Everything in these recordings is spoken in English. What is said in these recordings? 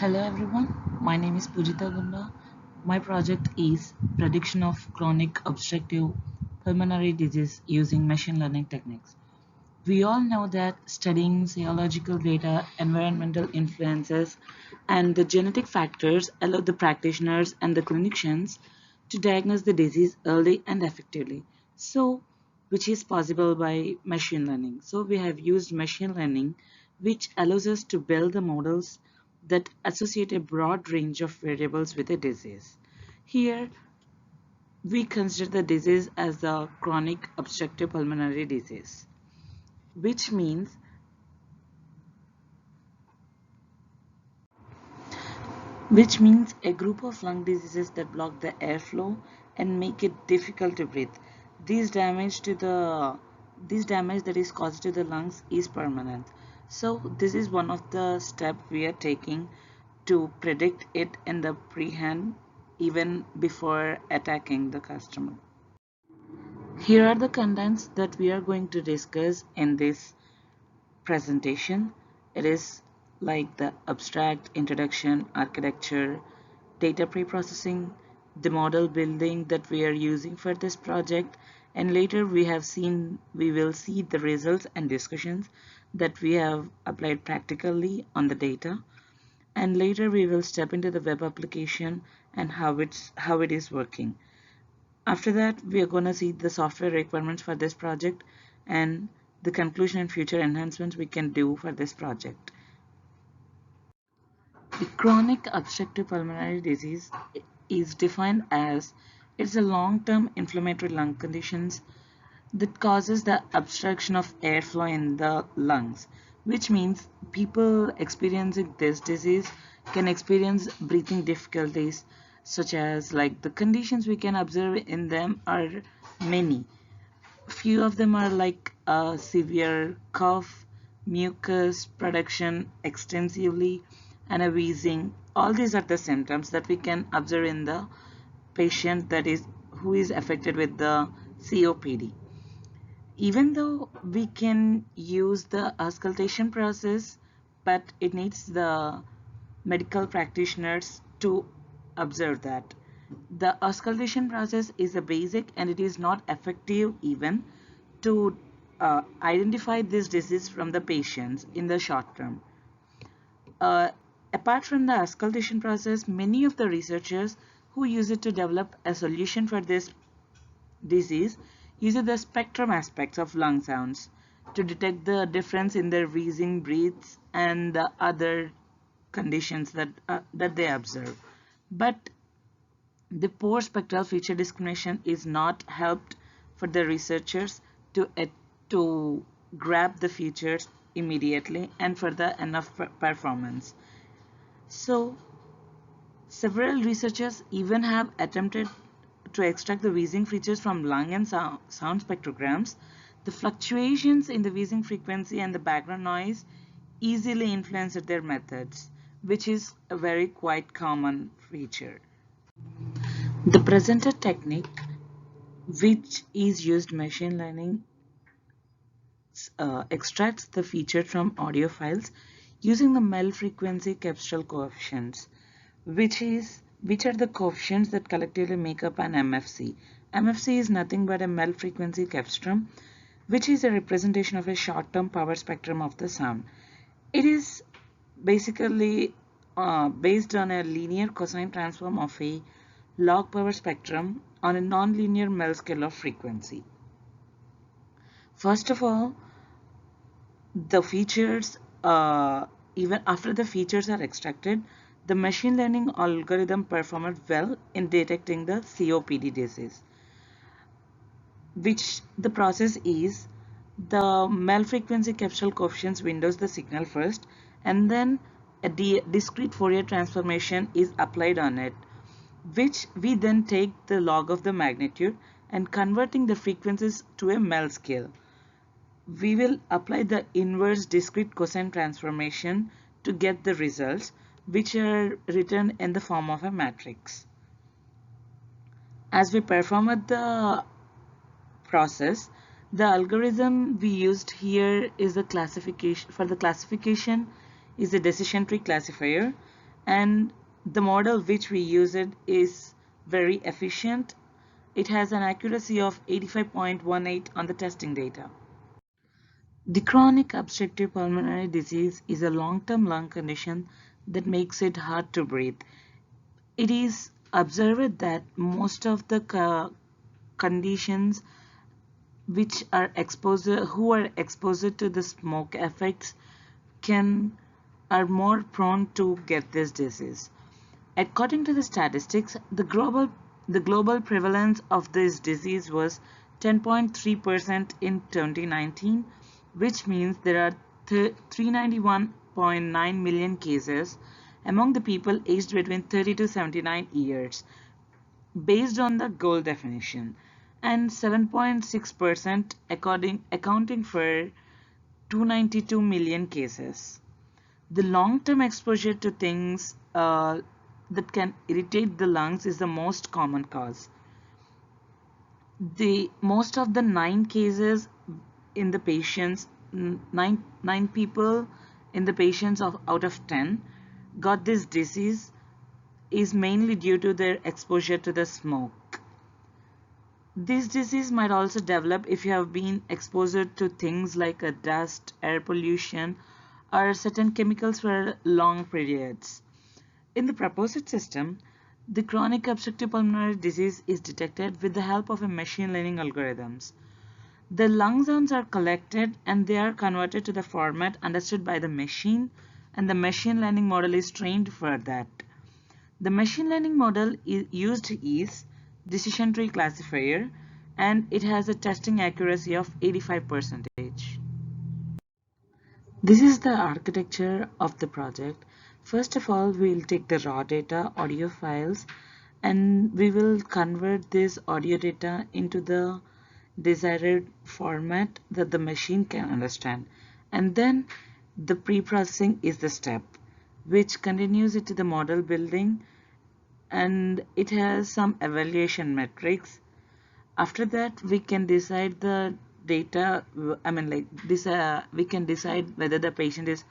Hello everyone, my name is Pujitha Gunda. My project is prediction of chronic obstructive pulmonary disease using machine learning techniques. We all know that studying zeological data, environmental influences, and the genetic factors allow the practitioners and the clinicians to diagnose the disease early and effectively. So, which is possible by machine learning. So, we have used machine learning, which allows us to build the models that associate a broad range of variables with a disease. Here, we consider the disease as the chronic obstructive pulmonary disease, which means a group of lung diseases that block the airflow and make it difficult to breathe. This damage to the this damage that is caused to the lungs is permanent. So this is one of the steps we are taking to predict it in the prehand even before attacking the customer. Here are the contents that we are going to discuss in this presentation. It is like the abstract, introduction, architecture, data pre-processing, the model building that we are using for this project, and later we will see the results and discussions that we have applied practically on the data, and later we will step into the web application and how it is working. After that, we are going to see the software requirements for this project and the conclusion and future enhancements we can do for this project. The chronic obstructive pulmonary disease is defined as it's a long-term inflammatory lung conditions that causes the obstruction of airflow in the lungs, which means people experiencing this disease can experience breathing difficulties, such as like the conditions we can observe in them are many. Few of them are like severe cough, mucus production extensively, and a wheezing. All these are the symptoms that we can observe in the patient that is who is affected with the COPD. Even though we can use the auscultation process, but it needs the medical practitioners to observe that. The auscultation process is a basic and it is not effective even to identify this disease from the patients in the short term. Uh, Apart from the auscultation process, many of the researchers who use it to develop a solution for this disease use the spectrum aspects of lung sounds to detect the difference in their wheezing breaths and the other conditions that they observe. But the poor spectral feature discrimination is not helped for the researchers to grab the features immediately and for the enough performance. So several researchers even have attempted to extract the wheezing features from lung and sound spectrograms. The fluctuations in the wheezing frequency and the background noise easily influenced their methods, which is a very quite common feature. The presented technique, which is used machine learning, extracts the feature from audio files using the MEL frequency cepstral coefficients, which are the coefficients that collectively make up an MFC. MFC is nothing but a MEL frequency cepstrum, which is a representation of a short-term power spectrum of the sound. It is basically based on a linear cosine transform of a log power spectrum on a nonlinear MEL scale of frequency. First of all, the features, even after the features are extracted, the machine learning algorithm performed well in detecting the COPD disease, which the process is the MEL frequency cepstral coefficients windows the signal first, and then a discrete Fourier transformation is applied on it, which we then take the log of the magnitude and converting the frequencies to a MEL scale. We will apply the inverse discrete cosine transformation to get the results, which are written in the form of a matrix. As we performed the process, the algorithm we used here is the classification. For the classification is the decision tree classifier, and the model which we use it is very efficient. It has an accuracy of 85.18 on the testing data. The chronic obstructive pulmonary disease is a long-term lung condition that makes it hard to breathe. It is observed that most of the conditions which are who are exposed to the smoke effects are more prone to get this disease. According to the statistics, the global prevalence of this disease was 10.3% in 2019, which means there are 391.9 million cases among the people aged between 30 to 79 years, based on the goal definition, and 7.6% accounting for 292 million cases. The long-term exposure to things that can irritate the lungs is the most common cause. Most of the 9 cases in the patients, nine people in the patients out of 10 got this disease is mainly due to their exposure to the smoke. This disease might also develop if you have been exposed to things like a dust, air pollution, or certain chemicals for long periods. In the proposed system, the chronic obstructive pulmonary disease is detected with the help of a machine learning algorithms. The lung sounds are collected and they are converted to the format understood by the machine, and the machine learning model is trained for that. The machine learning model used is decision tree classifier, and it has a testing accuracy of 85%. This is the architecture of the project. First of all, we'll take the raw data, audio files, and we will convert this audio data into the desired format that the machine can understand. And then the pre-processing is the step, which continues it to the model building, and it has some evaluation metrics. After that, we can decide the data, we can decide whether the patient is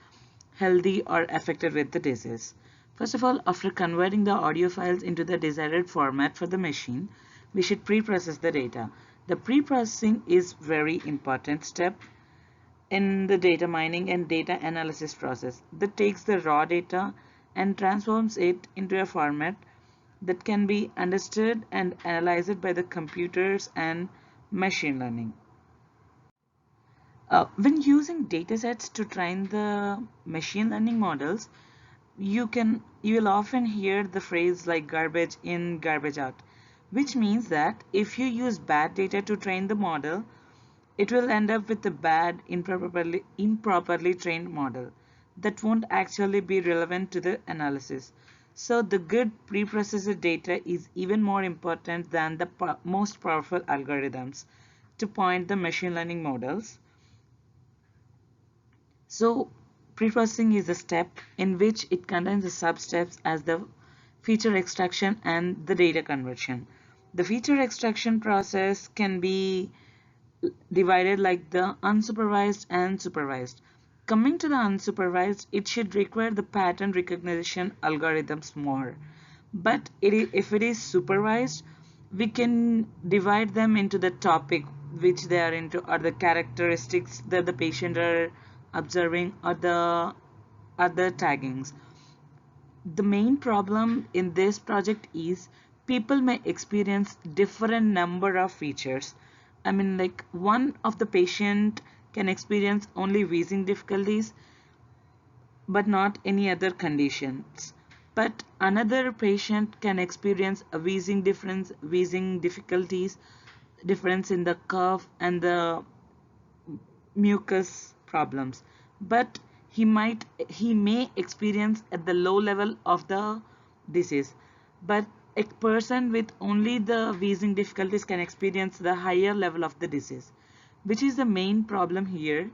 healthy or affected with the disease. First of all, after converting the audio files into the desired format for the machine, we should pre-process the data. The pre-processing is very important step in the data mining and data analysis process that takes the raw data and transforms it into a format that can be understood and analyzed by the computers and machine learning. When using datasets to train the machine learning models, you will often hear the phrase like garbage in, garbage out, which means that if you use bad data to train the model, it will end up with a bad, improperly trained model that won't actually be relevant to the analysis. So the good preprocessed data is even more important than the most powerful algorithms to point the machine learning models. So preprocessing is a step in which it contains the sub-steps as the feature extraction and the data conversion. The feature extraction process can be divided like the unsupervised and supervised. Coming to the unsupervised, it should require the pattern recognition algorithms more. But if it is supervised, we can divide them into the topic which they are into, or the characteristics that the patient are observing, or the other taggings. The main problem in this project is people may experience different number of features. Like one of the patient can experience only wheezing difficulties but not any other conditions. But another patient can experience a wheezing difficulties, difference in the cough and the mucus problems. But he may experience at the low level of the disease. But a person with only the wheezing difficulties can experience the higher level of the disease, which is the main problem here,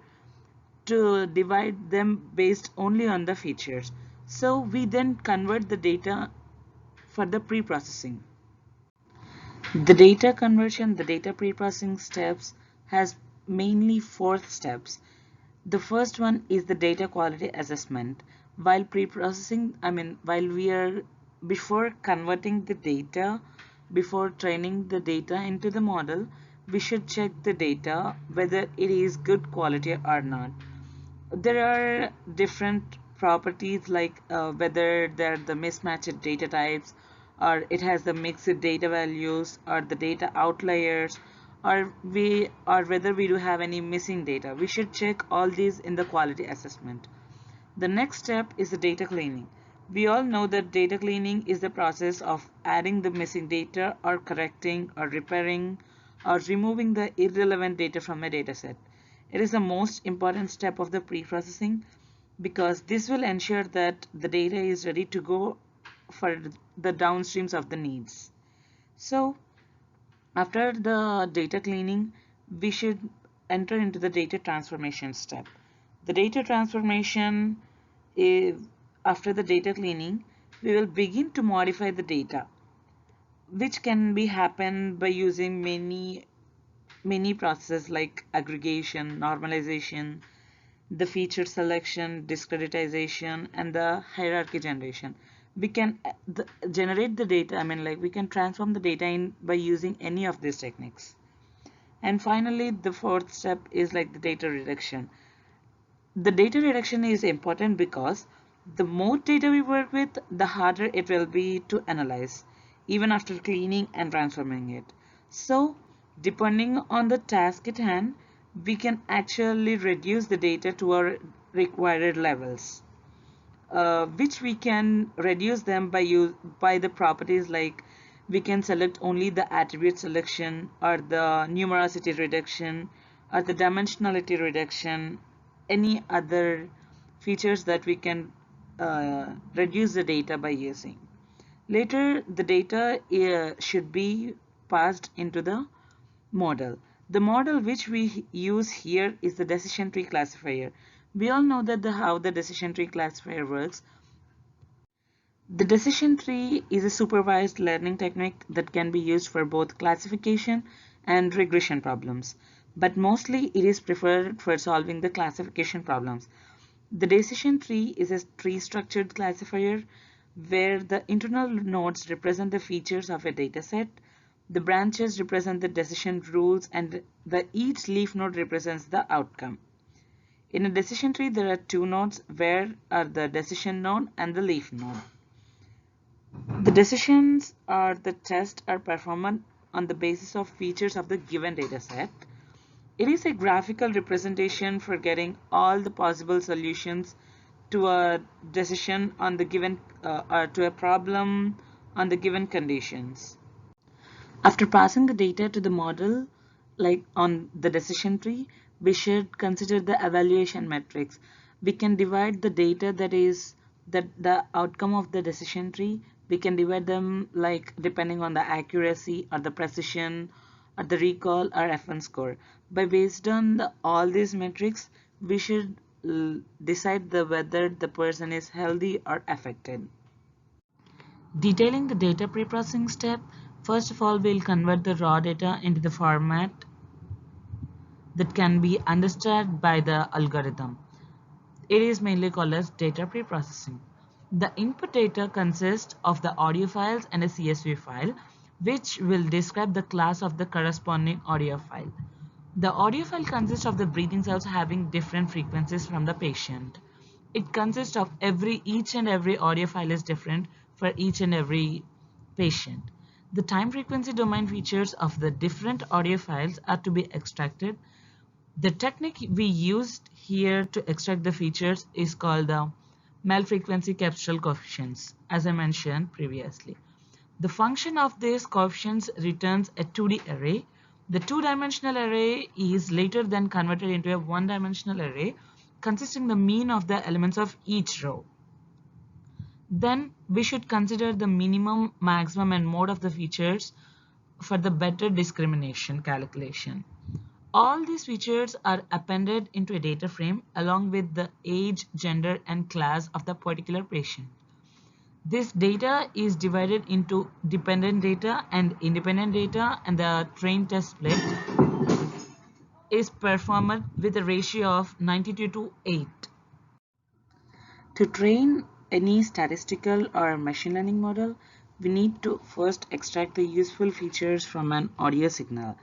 to divide them based only on the features. So we then convert the data for the pre-processing. The data pre-processing steps has mainly 4 steps. The first one is the data quality assessment. While pre-processing, while we are before converting the data, before training the data into the model, we should check the data whether it is good quality or not. There are different properties like whether they're the mismatched data types, or it has the mixed data values, or the data outliers, or whether we do have any missing data. We should check all these in the quality assessment. The next step is the data cleaning. We all know that data cleaning is the process of adding the missing data, or correcting or repairing or removing the irrelevant data from a dataset. It is the most important step of the pre-processing because this will ensure that the data is ready to go for the downstreams of the needs. So after the data cleaning, we should enter into the data transformation step. The data transformation is after the data cleaning, we will begin to modify the data, which can be happen by using many processes like aggregation, normalization, the feature selection, discretization, and the hierarchy generation. We can generate the data, we can transform the data in by using any of these techniques. And finally, the fourth step is like the data reduction. The data reduction is important because the more data we work with, the harder it will be to analyze, even after cleaning and transforming it. So, depending on the task at hand, we can actually reduce the data to our required levels, which we can reduce them by the properties like we can select only the attribute selection, or the numerosity reduction, or the dimensionality reduction, any other features that we can reduce the data by using. Later, the data should be passed into the model. The model which we use here is the decision tree classifier. We all know that how the decision tree classifier works. The decision tree is a supervised learning technique that can be used for both classification and regression problems, but mostly it is preferred for solving the classification problems. The decision tree is a tree-structured classifier where the internal nodes represent the features of a dataset, the branches represent the decision rules, and each leaf node represents the outcome. In a decision tree, there are two nodes where are the decision node and the leaf node. The decisions or the test are performed on the basis of features of the given dataset. It is a graphical representation for getting all the possible solutions to a decision on the given or to a problem on the given conditions. After passing the data to the model, like on the decision tree, we should consider the evaluation metrics. We can divide the data that is the outcome of the decision tree. We can divide them like depending on the accuracy or the precision or the recall or F1 score. By based on all these metrics, we should decide whether the person is healthy or affected. Detailing the data preprocessing step, first of all, we'll convert the raw data into the format that can be understood by the algorithm. It is mainly called as data preprocessing. The input data consists of the audio files and a CSV file, which will describe the class of the corresponding audio file. The audio file consists of the breathing sounds having different frequencies from the patient. It consists of each and every audio file is different for each and every patient. The time frequency domain features of the different audio files are to be extracted. The technique we used here to extract the features is called the Mel frequency capsular coefficients, as I mentioned previously. The function of these coefficients returns a 2D array. The two-dimensional array is later then converted into a one-dimensional array consisting the mean of the elements of each row. Then we should consider the minimum, maximum, and mode of the features for the better discrimination calculation. All these features are appended into a data frame along with the age, gender, and class of the particular patient. This data is divided into dependent data and independent data, and the train test split is performed with a ratio of 92 to 8. To train any statistical or machine learning model, we need to first extract the useful features from an audio signal.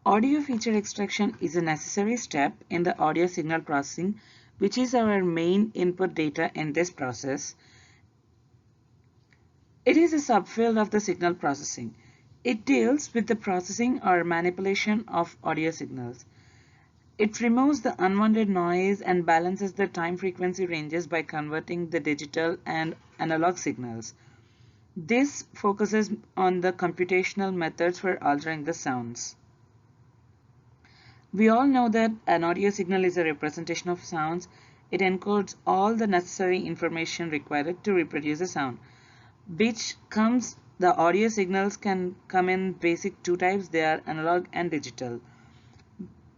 Audio feature extraction is a necessary step in the audio signal processing, which is our main input data in this process. It is a subfield of the signal processing. It deals with the processing or manipulation of audio signals. It removes the unwanted noise and balances the time frequency ranges by converting the digital and analog signals. This focuses on the computational methods for altering the sounds. We all know that an audio signal is a representation of sounds. It encodes all the necessary information required to reproduce a sound. The audio signals can come in basic two types. They are analog and digital.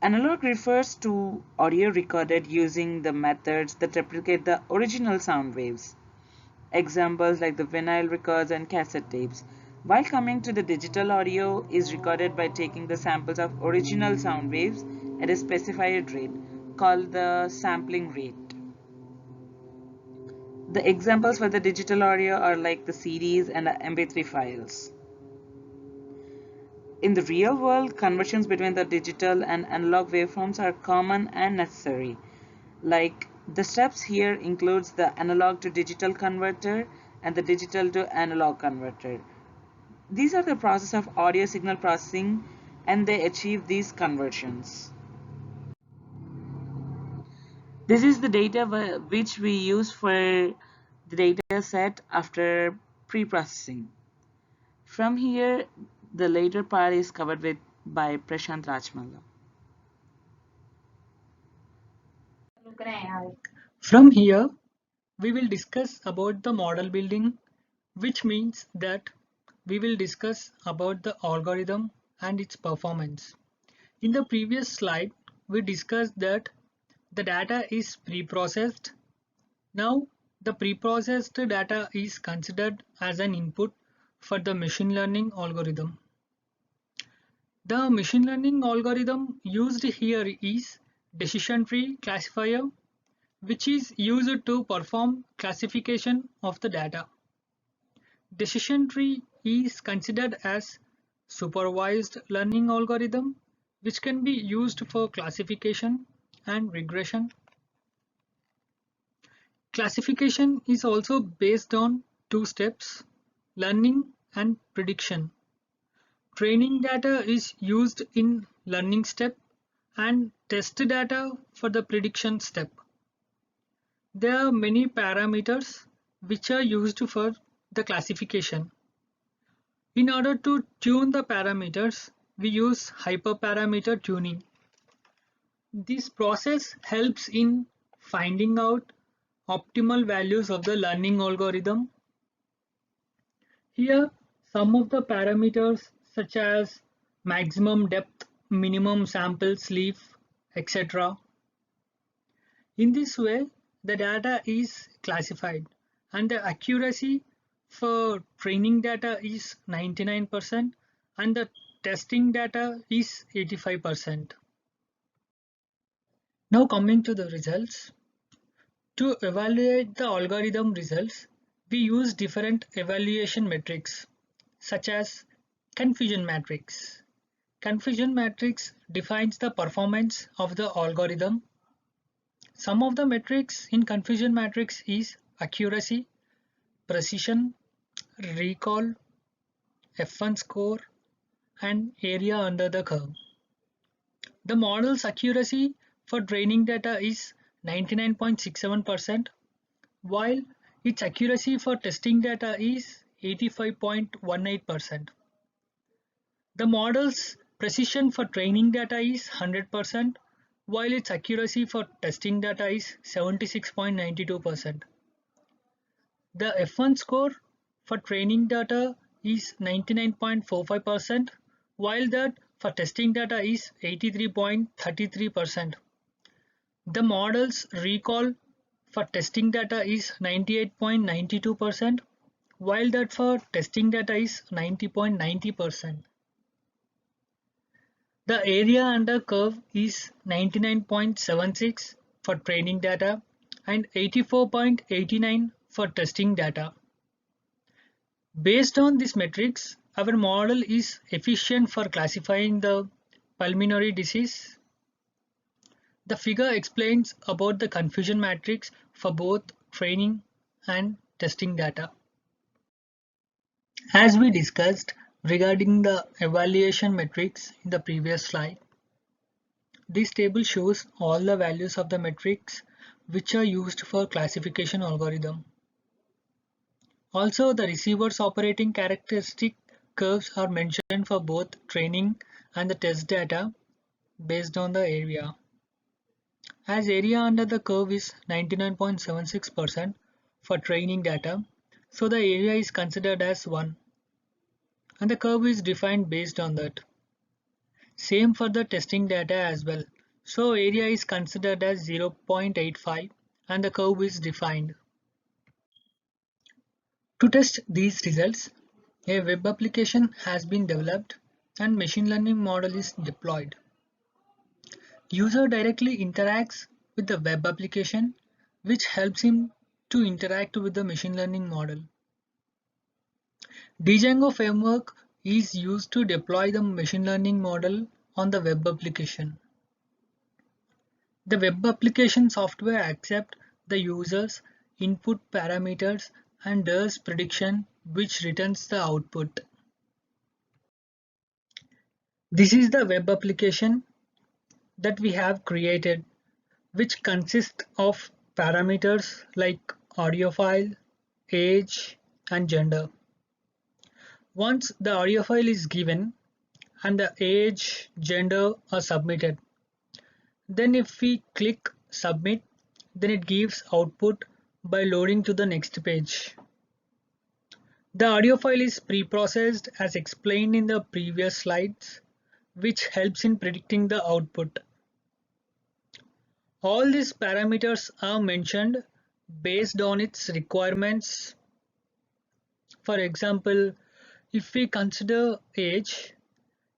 Analog refers to audio recorded using the methods that replicate the original sound waves. Examples like the vinyl records and cassette tapes. While coming to the digital audio is recorded by taking the samples of original sound waves at a specified rate called the sampling rate. The examples for the digital audio are like the CDs and the MP3 files. In the real world, conversions between the digital and analog waveforms are common and necessary. Like the steps here includes the analog to digital converter and the digital to analog converter. These are the process of audio signal processing and they achieve these conversions. This is the data which we use for the data set after pre-processing. From here, the later part is covered by Prashanth Rachamalla. From here, we will discuss about the model building, which means that we will discuss about the algorithm and its performance. In the previous slide, we discussed that the data is pre-processed. Now, the pre-processed data is considered as an input for the machine learning algorithm. The machine learning algorithm used here is decision tree classifier, which is used to perform classification of the data. Decision tree is considered as supervised learning algorithm, which can be used for classification and regression. Classification is also based on two steps, learning and prediction. Training data is used in learning step and test data for the prediction step. There are many parameters which are used for the classification. In order to tune the parameters, we use hyperparameter tuning. This process helps in finding out optimal values of the learning algorithm. Here, some of the parameters such as maximum depth, minimum sample sleeve, etc. In this way, the data is classified and the accuracy for training data is 99% and the testing data is 85%. Now coming to the results. To evaluate the algorithm results, we use different evaluation metrics such as confusion matrix. Confusion matrix defines the performance of the algorithm. Some of the metrics in confusion matrix is accuracy, precision, recall, F1 score, and area under the curve. The model's accuracy for training data is 99.67%, while its accuracy for testing data is 85.18%. The model's precision for training data is 100%, while its accuracy for testing data is 76.92%. The F1 score for training data is 99.45%, while that for testing data is 83.33%. The model's recall for testing data is 98.92%, while that for testing data is 90.90%. The area under curve is 99.76 for training data and 84.89 for testing data. Based on these metrics, our model is efficient for classifying the pulmonary disease. The figure explains about the confusion matrix for both training and testing data. As we discussed regarding the evaluation metrics in the previous slide, this table shows all the values of the metrics which are used for classification algorithm. Also, the receiver's operating characteristic curves are mentioned for both training and the test data based on the area. As area under the curve is 99.76% for training data, so the area is considered as 1 and the curve is defined based on that. Same for the testing data as well. So area is considered as 0.85 and the curve is defined. To test these results, a web application has been developed and machine learning model is deployed. User directly interacts with the web application, which helps him to interact with the machine learning model. Django framework is used to deploy the machine learning model on the web application. The web application software accepts the user's input parameters and does prediction, which returns the output. This is the web application that we have created, which consists of parameters like audio file, age, and gender. Once the audio file is given and the age, gender are submitted, then if we click submit, then it gives output by loading to the next page. The audio file is pre-processed as explained in the previous slides, which helps in predicting the output. All these parameters are mentioned based on its requirements. For example, if we consider age,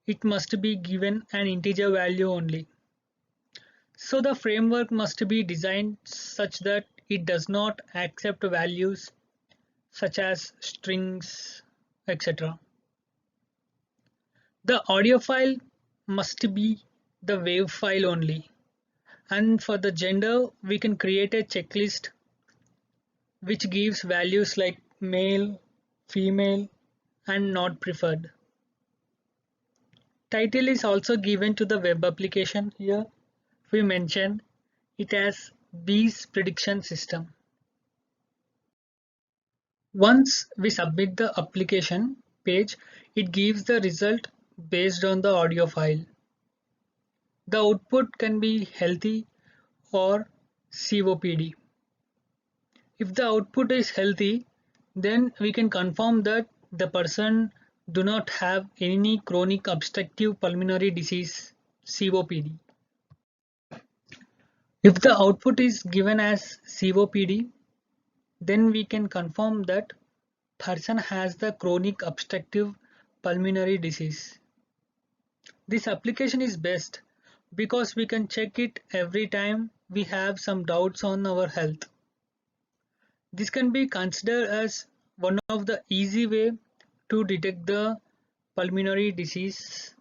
it must be given an integer value only. So the framework must be designed such that it does not accept values such as strings, etc. The audio file must be the WAV file only. And for the gender, we can create a checklist which gives values like male, female, and not preferred. Title is also given to the web application. Here we mentioned it as Bees prediction system. Once we submit the application page, it gives the result based on the audio file. The output can be healthy or COPD. If the output is healthy, then we can confirm that the person do not have any chronic obstructive pulmonary disease, COPD. If the output is given as COPD, then we can confirm that person has the chronic obstructive pulmonary disease. This application is best because we can check it every time we have some doubts on our health. This can be considered as one of the easy way to detect the pulmonary disease.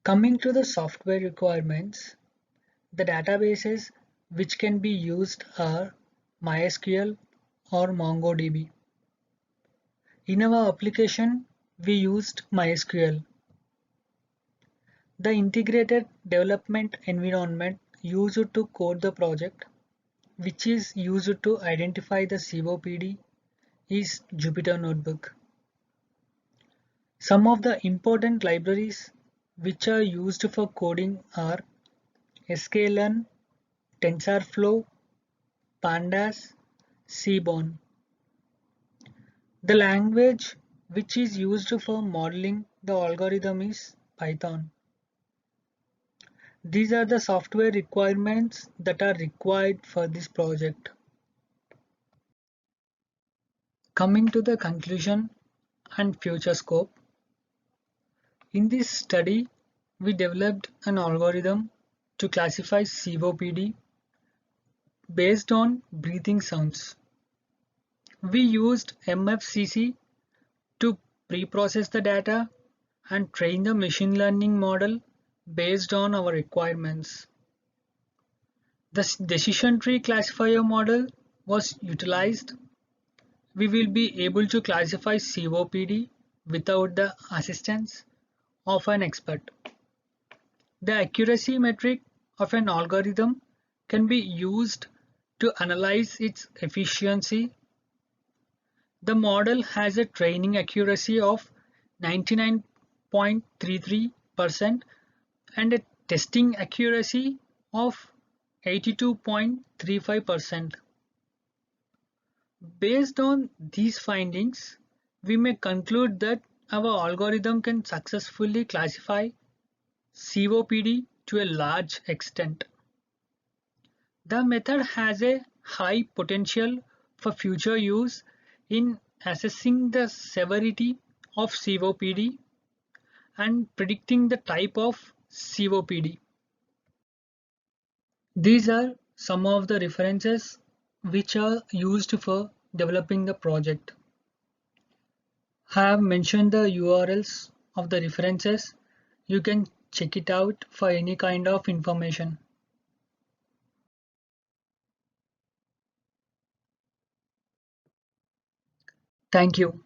Coming to the software requirements, the databases which can be used are MySQL or MongoDB. In our application, we used MySQL. The integrated development environment used to code the project, which is used to identify the COPD, is Jupyter Notebook. Some of the important libraries which are used for coding are sklearn, TensorFlow, Pandas, Seaborn. The language which is used for modeling the algorithm is Python. These are the software requirements that are required for this project. Coming to the conclusion and future scope. In this study, we developed an algorithm to classify COPD based on breathing sounds. We used MFCC to pre-process the data and train the machine learning model based on our requirements. The decision tree classifier model was utilized. We will be able to classify COPD without the assistance of an expert. The accuracy metric of an algorithm can be used to analyze its efficiency. The model has a training accuracy of 99.33% and a testing accuracy of 82.35%. Based on these findings, we may conclude that our algorithm can successfully classify COPD to a large extent. The method has a high potential for future use in assessing the severity of COPD and predicting the type of COPD. These are some of the references which are used for developing the project. I have mentioned the URLs of the references. You can check it out for any kind of information. Thank you.